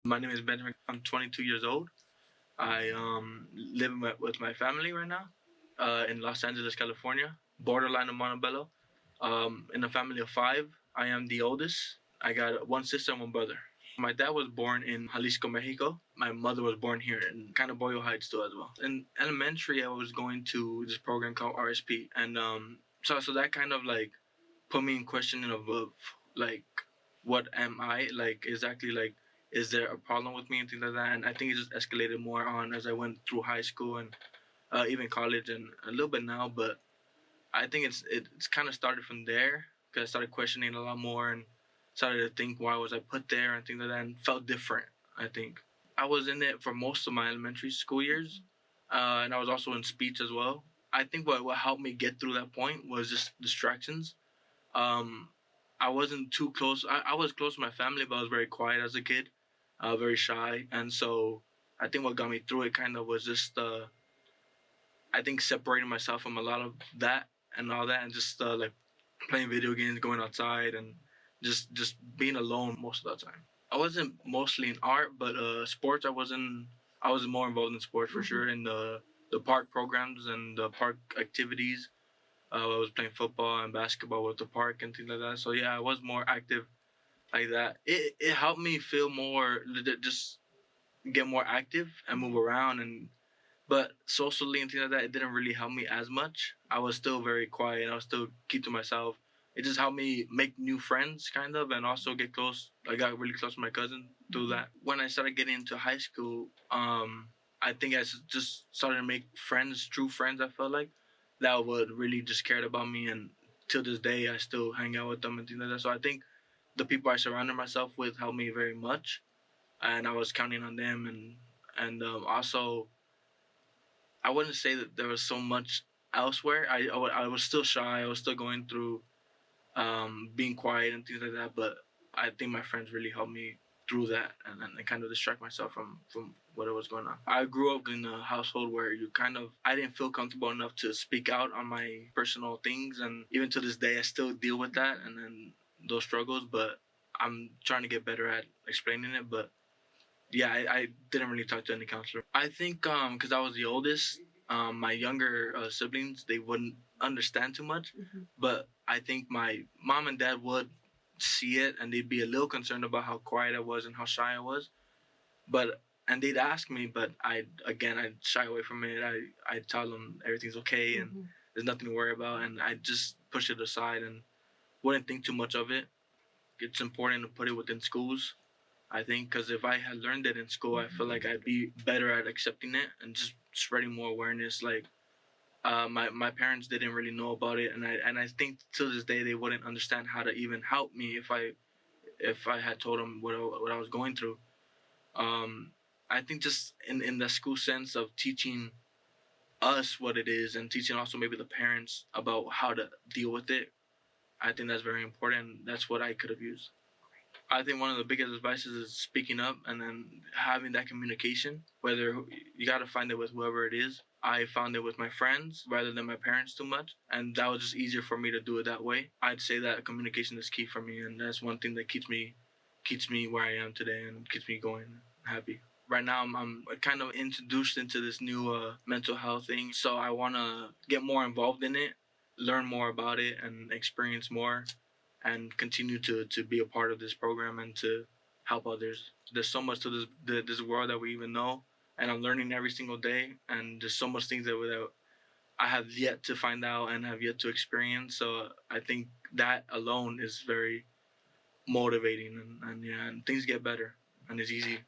My name is Benjamin. I'm 22 years old. I live with my family right now in Los Angeles, California, borderline of Montebello. In a family of five, I am the oldest. I got one sister and one brother. My dad was born in Jalisco, Mexico. My mother was born here in kind of Boyle Heights too as well. In elementary, I was going to this program called RSP, and so that kind of like put me in questioning of like what am I like exactly, like is there a problem with me and things like that. And I think it just escalated more on as I went through high school and even college and a little bit now. But I think it's kind of started from there because I started questioning a lot more and started to think why was I put there and things like that, and felt different. I think I was in it for most of my elementary school years, and I was also in speech as well. I think what helped me get through that point was just distractions. um, I wasn't too close. I was close to my family, but I was very quiet as a kid, very shy. And so I think what got me through it kind of was just, I think, separating myself from a lot of that and all that, and just like playing video games, going outside, and just being alone most of the time. I wasn't mostly in art, but sports. I was more involved in sports for sure, in the park programs and the park activities. I was playing football and basketball with the park and things like that. So yeah, I was more active like that. It helped me feel more, just get more active and move around. And but socially and things like that, it didn't really help me as much. I was still very quiet. I was still keep to myself. It just helped me make new friends, kind of, and also get close. I got really close to my cousin through that. When I started getting into high school, I think just started to make friends, true friends. I felt like that would really just cared about me, and till this day, I still hang out with them and things like that. So I think the people I surrounded myself with helped me very much, and I was counting on them. And also, I wouldn't say that there was so much elsewhere. I was still shy. I was still going through being quiet and things like that. But I think my friends really helped me through that, and kind of distract myself from what was going on. I grew up in a household where I didn't feel comfortable enough to speak out on my personal things, and even to this day I still deal with that and then those struggles. But I'm trying to get better at explaining it. But yeah, I didn't really talk to any counselor. I think because I was the oldest, my younger siblings, they wouldn't understand too much. But I think my mom and dad would see it, and they'd be a little concerned about how quiet I was and how shy I was. But and they'd ask me, but I'd shy away from it. I tell them everything's okay and there's nothing to worry about, and I just push it aside and wouldn't think too much of it. It's important to put it within schools, I think, because if I had learned it in school, I feel like I'd be better at accepting it and just spreading more awareness. Like my parents didn't really know about it, and I think to this day they wouldn't understand how to even help me if I had told them what I was going through. Um, I think just in the school sense of teaching us what it is and teaching also maybe the parents about how to deal with it. I think that's very important. That's what I could have used. I think one of the biggest advices is speaking up and then having that communication. Whether you got to find it with whoever it is. I found it with my friends rather than my parents too much, and that was just easier for me to do it that way. I'd say that communication is key for me, and that's one thing that keeps me where I am today and keeps me going happy. Right now, I'm kind of introduced into this new mental health thing, so I want to get more involved in it, learn more about it, and experience more and continue to be a part of this program and to help others. There's so much to this world that we even know, and I'm learning every single day. And there's so much things that I have yet to find out and have yet to experience. So I think that alone is very motivating, and yeah, and things get better and it's easy.